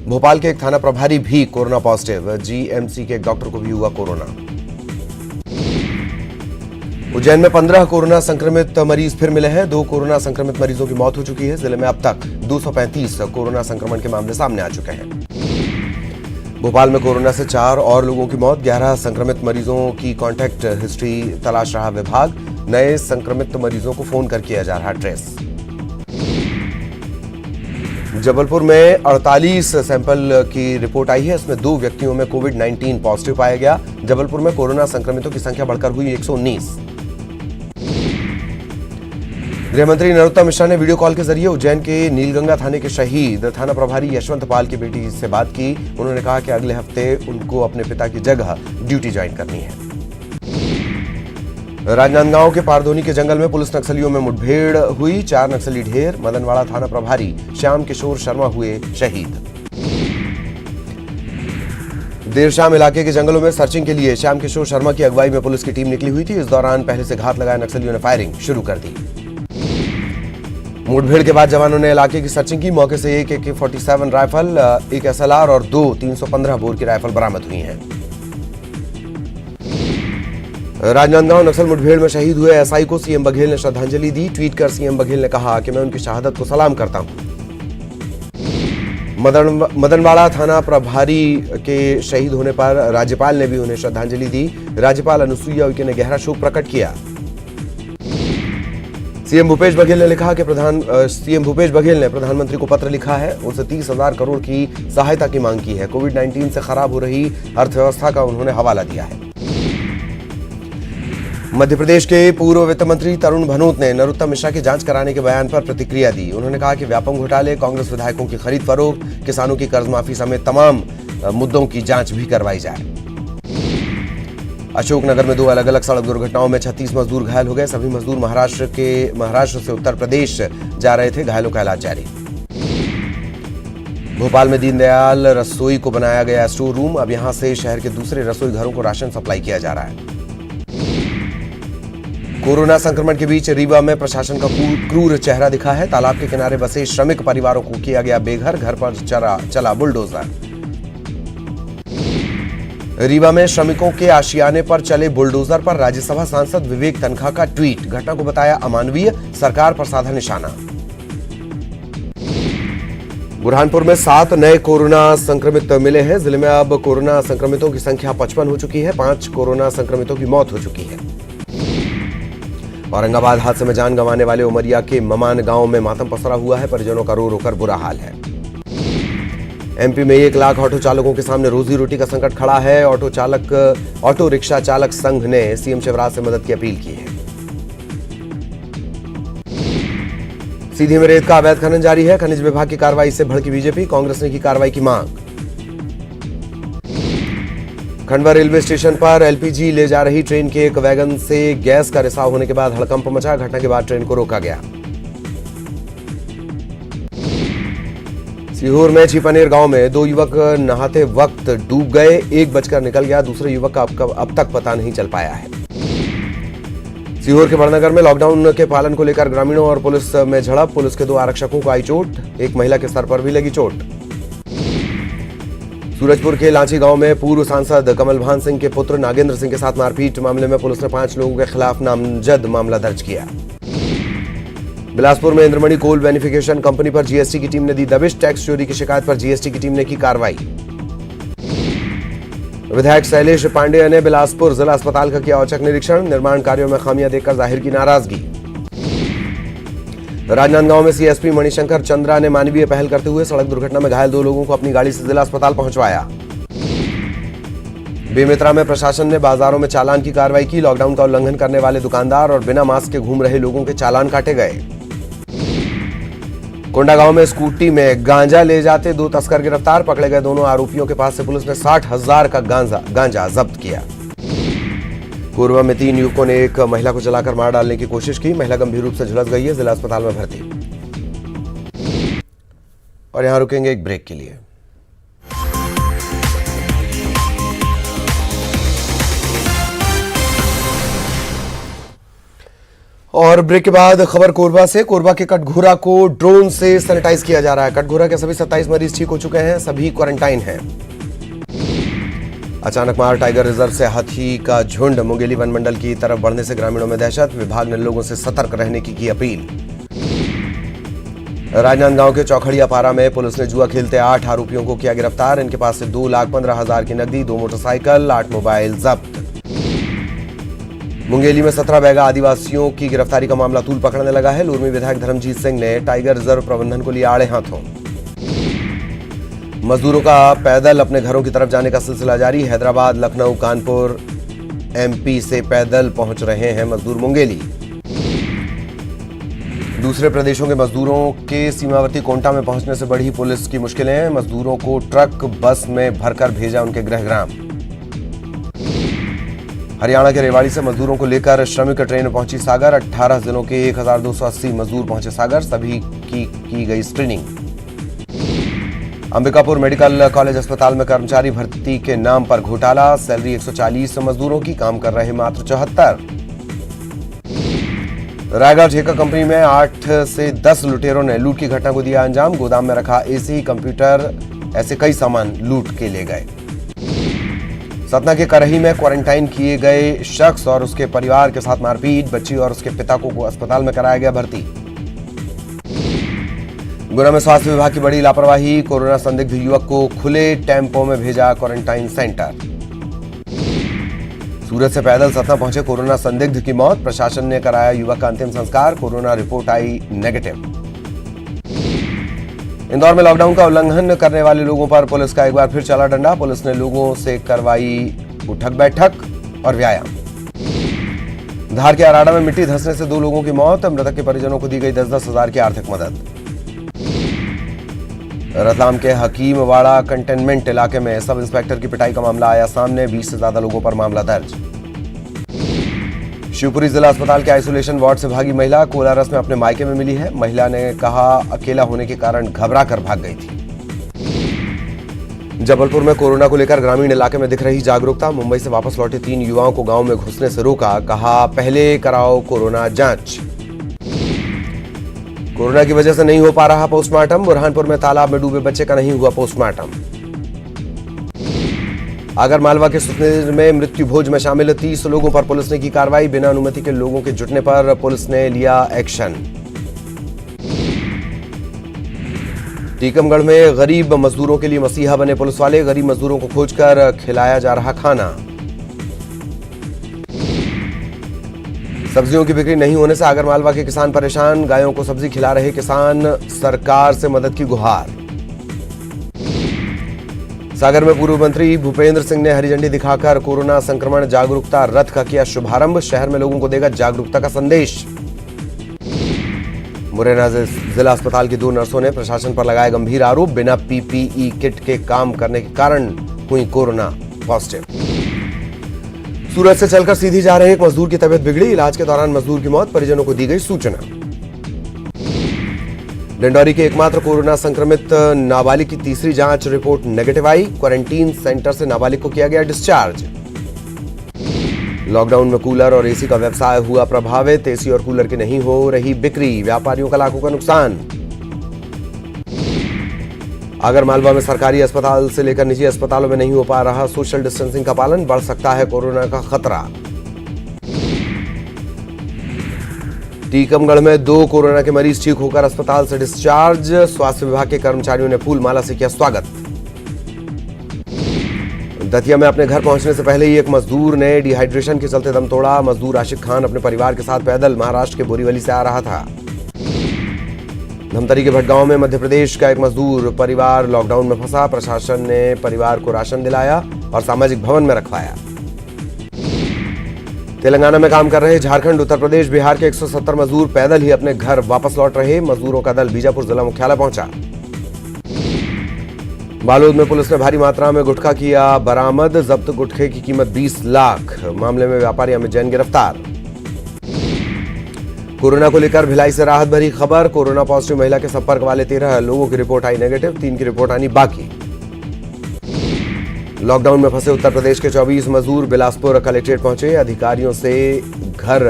भोपाल के एक थाना प्रभारी भी कोरोना पॉजिटिव। जीएमसी के एक डॉक्टर को भी हुआ कोरोना। उज्जैन में 15 कोरोना संक्रमित मरीज फिर मिले हैं। 2 कोरोना संक्रमित मरीजों की मौत हो चुकी है। जिले में अब तक 235 कोरोना संक्रमण के मामले सामने आ चुके हैं। भोपाल में कोरोना से 4 और लोगों की मौत। 11 संक्रमित मरीजों की कॉन्टैक्ट हिस्ट्री तलाश रहा विभाग। नए संक्रमित मरीजों को फोन कर किया जा रहा ट्रेस। जबलपुर में 48 सैंपल की रिपोर्ट आई है। इसमें 2 व्यक्तियों में कोविड-19 पॉजिटिव पाया गया। जबलपुर में कोरोना संक्रमितों की संख्या बढ़कर हुई 119। गृह मंत्री नरोत्तम मिश्रा ने वीडियो कॉल के जरिए उज्जैन के नीलगंगा थाने के शहीद थाना प्रभारी यशवंत पाल की बेटी से बात की। उन्होंने कहा कि अगले हफ्ते उनको अपने पिता की जगह ड्यूटी ज्वाइन करनी है। राजनांदगांव के पारधोनी के जंगल में पुलिस नक्सलियों में मुठभेड़ हुई। 4 नक्सली ढेर। मदनवाड़ा थाना प्रभारी श्याम किशोर शर्मा हुए शहीद। देर शाम इलाके के जंगलों में सर्चिंग के लिए श्याम किशोर शर्मा की अगुवाई में पुलिस की टीम निकली हुई थी। इस दौरान पहले से घात लगाए नक्सलियों ने फायरिंग शुरू कर दी। मुठभेड़ के बाद जवानों ने इलाके की सर्चिंग की। मौके से एक AK-47 राइफल, एक SLR और 2 315 बोर की राइफल बरामद हुई हैं। राजनांदगांव नक्सल मुठभेड़ में शहीद हुए SI को सीएम बघेल ने श्रद्धांजलि दी। ट्वीट कर सीएम बघेल ने कहा कि मैं उनकी शहादत को सलाम करता हूं। मदनवाड़ा थाना प्रभारी के शहीद होने पर राज्यपाल ने भी उन्हें श्रद्धांजलि दी। राज्यपाल अनुसुईया उइके ने गहरा शोक प्रकट किया। सीएम भूपेश बघेल ने प्रधानमंत्री को पत्र लिखा है। उनसे 30,000 करोड़ की सहायता की मांग की है। कोविड-19 से खराब हो रही अर्थव्यवस्था का उन्होंने हवाला दिया है। मध्य प्रदेश के पूर्व वित्त मंत्री तरुण भनोत ने नरोत्तम मिश्रा की जांच कराने के बयान पर प्रतिक्रिया दी। उन्होंने कहा कि व्यापम घोटाले, कांग्रेस विधायकों की खरीद फरोख्त, किसानों की कर्ज माफी समेत तमाम मुद्दों की जांच भी करवाई जाए। अशोकनगर में 2 अलग अलग सड़क दुर्घटनाओं में 36 मजदूर घायल हो गए। सभी मजदूर महाराष्ट्र से उत्तर प्रदेश जा रहे थे। घायलों का इलाज जारी। भोपाल में दीनदयाल रसोई को बनाया गया स्टोर रूम। अब यहां से शहर के दूसरे रसोई घरों को राशन सप्लाई किया जा रहा है। कोरोना संक्रमण के बीच रीवा में प्रशासन का क्रूर चेहरा दिखा है। तालाब के किनारे बसे श्रमिक परिवारों को किया गया बेघर। घर पर चला बुलडोजर। रीवा में श्रमिकों के आशियाने पर चले बुलडोजर पर राज्यसभा सांसद विवेक तन्खा का ट्वीट। घटना को बताया अमानवीय। सरकार पर साधा निशाना। बुरहानपुर में 7 नए कोरोना संक्रमित मिले हैं। जिले में अब कोरोना संक्रमितों की संख्या 55 हो चुकी है। 5 कोरोना संक्रमितों की मौत हो चुकी है। औरंगाबाद हादसे में जान गंवाने वाले उमरिया के ममान गांव में मातम पसरा हुआ है। परिजनों का रो रोकर बुरा हाल है। एमपी में 1 लाख ऑटो चालकों के सामने रोजी रोटी का संकट खड़ा है। ऑटो रिक्शा चालक संघ ने सीएम शिवराज से मदद की अपील की है। सीधी में रेत का अवैध खनन जारी है। खनिज विभाग की कार्रवाई से भड़की बीजेपी। कांग्रेस ने की कार्रवाई की मांग। खंडवा रेलवे स्टेशन पर एलपीजी ले जा रही ट्रेन के एक वैगन से गैस का रिसाव होने के बाद हड़कंप मचा। घटना के बाद ट्रेन को रोका गया। सीहोर में छिपनेर गांव में 2 युवक नहाते वक्त डूब गए। एक बचकर निकल गया। दूसरे युवक का अब तक पता नहीं चल पाया है। सीहोर के बड़नगर में लॉकडाउन के पालन को लेकर ग्रामीणों और पुलिस में झड़प। पुलिस के 2 आरक्षकों को आई चोट। एक महिला के सर पर भी लगी चोट। सूरजपुर के लांची गांव में पूर्व सांसद कमल भान सिंह के पुत्र नागेंद्र सिंह के साथ मारपीट मामले में पुलिस ने 5 लोगों के खिलाफ नामजद मामला दर्ज किया। बिलासपुर में इंद्रमणि कोल बेनिफिकेशन कंपनी पर जीएसटी की टीम ने दी दबिश। टैक्स चोरी की शिकायत पर जीएसटी की टीम ने की कार्रवाई। विधायक शैलेश पांडेय ने बिलासपुर जिला अस्पताल का किया औचक निरीक्षण। निर्माण कार्यों में खामियां देखकर जाहिर की नाराजगी। राजनांदगांव में सीएसपी मणिशंकर चंद्रा ने मानवीय पहल करते हुए सड़क दुर्घटना में घायल 2 लोगों को अपनी गाड़ी से जिला अस्पताल पहुंचवाया। बेमेतरा में प्रशासन ने बाजारों में चालान की कार्रवाई की। लॉकडाउन का उल्लंघन करने वाले दुकानदार और बिना मास्क के घूम रहे लोगों के चालान काटे गए। कोंडागांव में स्कूटी में गांजा ले जाते 2 तस्कर गिरफ्तार। पकड़े गए दोनों आरोपियों के पास से पुलिस ने 60,000 का गांजा जब्त किया। कोरबा में 3 युवकों ने एक महिला को जलाकर मार डालने की कोशिश की। महिला गंभीर रूप से झुलस गई है। जिला अस्पताल में भर्ती। और यहां रुकेंगे एक ब्रेक के लिए। और ब्रेक के बाद खबर कोरबा से। कोरबा के कटघोरा को ड्रोन से सैनिटाइज किया जा रहा है। कटघोरा के सभी 27 मरीज ठीक हो चुके हैं, सभी क्वारंटाइन हैं। अचानक मार टाइगर रिजर्व से हाथी का झुंड मुंगेली वन मंडल की तरफ बढ़ने से ग्रामीणों में दहशत। विभाग ने लोगों से सतर्क रहने की अपील। राजनांदगांव के चौखड़िया पारा में पुलिस ने जुआ खेलते 8 आरोपियों को किया गिरफ्तार। इनके पास से 2,15,000 की नकदी, 2 मोटरसाइकिल, 8 मोबाइल जब्त। मुंगेली में 17 बैगा आदिवासियों की गिरफ्तारी का मामला तूल पकड़ने लगा है। लूरमी विधायक धर्मजीत सिंह ने टाइगर रिजर्व प्रबंधन को लिया आड़े हाथों। मजदूरों का पैदल अपने घरों की तरफ जाने का सिलसिला जारी। हैदराबाद, लखनऊ, कानपुर, एमपी से पैदल पहुंच रहे हैं मजदूर मुंगेली। दूसरे प्रदेशों के मजदूरों के सीमावर्ती कोंटा में पहुंचने से बढ़ी पुलिस की मुश्किलें। मजदूरों को ट्रक बस में भरकर भेजा उनके गृहग्राम। हरियाणा के रेवाड़ी से मजदूरों को लेकर श्रमिक ट्रेन पहुंची सागर। 18 जिलों के 1,280 मजदूर पहुंचे सागर, सभी की गई स्क्रीनिंग। अंबिकापुर मेडिकल कॉलेज अस्पताल में कर्मचारी भर्ती के नाम पर घोटाला। सैलरी 140 मजदूरों की, काम कर रहे मात्र 74। रायगढ़ ठेका कंपनी में 8 से 10 लुटेरों ने लूट की घटना को दिया अंजाम। गोदाम में रखा एसी, कंप्यूटर, ऐसे कई सामान लूट के ले गए। सतना के करही में क्वारंटाइन किए गए शख्स और उसके परिवार के साथ मारपीट। बच्ची और उसके पिता को अस्पताल में कराया गया भर्ती। गुना में स्वास्थ्य विभाग की बड़ी लापरवाही। कोरोना संदिग्ध युवक को खुले टेम्पो में भेजा क्वारंटाइन सेंटर। सूरत से पैदल सतना पहुंचे कोरोना संदिग्ध की मौत। प्रशासन ने कराया युवक का अंतिम संस्कार। कोरोना रिपोर्ट आई नेगेटिव। इंदौर में लॉकडाउन का उल्लंघन करने वाले लोगों पर पुलिस का एक बार फिर चला डंडा। पुलिस ने लोगों से करवाई उठक बैठक और व्यायाम। धार के अराड़ा में मिट्टी धंसने से 2 लोगों की मौत। मृतक के परिजनों को दी गई 10-10 हजार की आर्थिक मदद। रतलाम के हकीमवाड़ा कंटेनमेंट इलाके में सब इंस्पेक्टर की पिटाई का मामला आया सामने। 20 से ज्यादा लोगों पर मामला दर्ज। शिवपुरी जिला अस्पताल के आइसोलेशन वार्ड से भागी महिला कोलारस में अपने मायके में मिली है। महिला ने कहा अकेला होने के कारण घबरा कर भाग गई थी। जबलपुर में कोरोना को लेकर ग्रामीण इलाके में दिख रही जागरूकता। मुंबई से वापस लौटे 3 युवाओं को गांव में घुसने से रोका। कहा पहले कराओ कोरोना जांच। कोरोना की वजह से नहीं हो पा रहा पोस्टमार्टम। बुरहानपुर में तालाब में डूबे बच्चे का नहीं हुआ पोस्टमार्टम। आगरमालवा के सुतनेर में मृत्यु भोज में शामिल 30 लोगों पर पुलिस ने की कार्रवाई। बिना अनुमति के लोगों के जुटने पर पुलिस ने लिया एक्शन। टीकमगढ़ में गरीब मजदूरों के लिए मसीहा बने पुलिस वाले। गरीब मजदूरों को खोजकर खिलाया जा रहा खाना। सब्जियों की बिक्री नहीं होने से आगरमालवा के किसान परेशान। गायों को सब्जी खिला रहे किसान, सरकार से मदद की गुहार। सागर में पूर्व मंत्री भूपेंद्र सिंह ने हरी झंडी दिखाकर कोरोना संक्रमण जागरूकता रथ का किया शुभारंभ। शहर में लोगों को देगा जागरूकता का संदेश। मुरैना जिला अस्पताल की 2 नर्सों ने प्रशासन पर लगाया गंभीर आरोप। बिना पीपीई किट के काम करने के कारण हुई कोरोना पॉजिटिव। सूरत से चलकर सीधी जा रहे एक मजदूर की तबीयत बिगड़ी। इलाज के दौरान मजदूर की मौत। परिजनों को दी गई सूचना। डिंडौरी के एकमात्र कोरोना संक्रमित नाबालिग की तीसरी जांच रिपोर्ट नेगेटिव आई। क्वारंटीन सेंटर से नाबालिग को किया गया डिस्चार्ज। लॉकडाउन में कूलर और एसी का व्यवसाय हुआ प्रभावित। एसी और कूलर की नहीं हो रही बिक्री। व्यापारियों का लाखों का नुकसान। आगरमालवा में सरकारी अस्पताल से लेकर निजी अस्पतालों में नहीं हो पा रहा सोशल डिस्टेंसिंग का पालन। बढ़ सकता है कोरोना का खतरा। टीकमगढ़ में 2 कोरोना के मरीज ठीक होकर अस्पताल से डिस्चार्ज। स्वास्थ्य विभाग के कर्मचारियों ने फूल माला से किया स्वागत। दतिया में अपने घर पहुंचने से पहले ही एक मजदूर ने डिहाइड्रेशन के चलते दम तोड़ा। मजदूर आशिक खान अपने परिवार के साथ पैदल महाराष्ट्र के बोरीवली से आ रहा था। धमतरी के भटगांव में मध्य प्रदेश का एक मजदूर परिवार लॉकडाउन में फंसा। प्रशासन ने परिवार को राशन दिलाया और सामाजिक भवन में रखवाया। तेलंगाना में काम कर रहे झारखंड, उत्तर प्रदेश, बिहार के 170 मजदूर पैदल ही अपने घर वापस लौट रहे। मजदूरों का दल बीजापुर जिला मुख्यालय पहुंचा। बालोद में पुलिस ने भारी मात्रा में गुटखा किया बरामद। जब्त गुटखे की कीमत 20 लाख। मामले में व्यापारी अमित जैन गिरफ्तार। कोरोना को लेकर भिलाई से राहत भरी खबर। कोरोना पॉजिटिव महिला के संपर्क वाले 13 लोगों की रिपोर्ट आई नेगेटिव। 3 की रिपोर्ट आनी बाकी। लॉकडाउन में फंसे उत्तर प्रदेश के 24 मजदूर बिलासपुर कलेक्ट्रेट पहुंचे। अधिकारियों से घर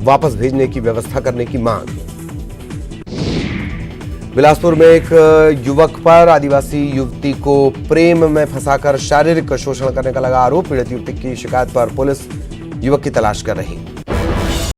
वापस भेजने की व्यवस्था करने की मांग। बिलासपुर में एक युवक पर आदिवासी युवती को प्रेम में फंसाकर शारीरिक शोषण करने का लगा आरोप। पीड़ित युवती की शिकायत पर पुलिस युवक की तलाश कर रही।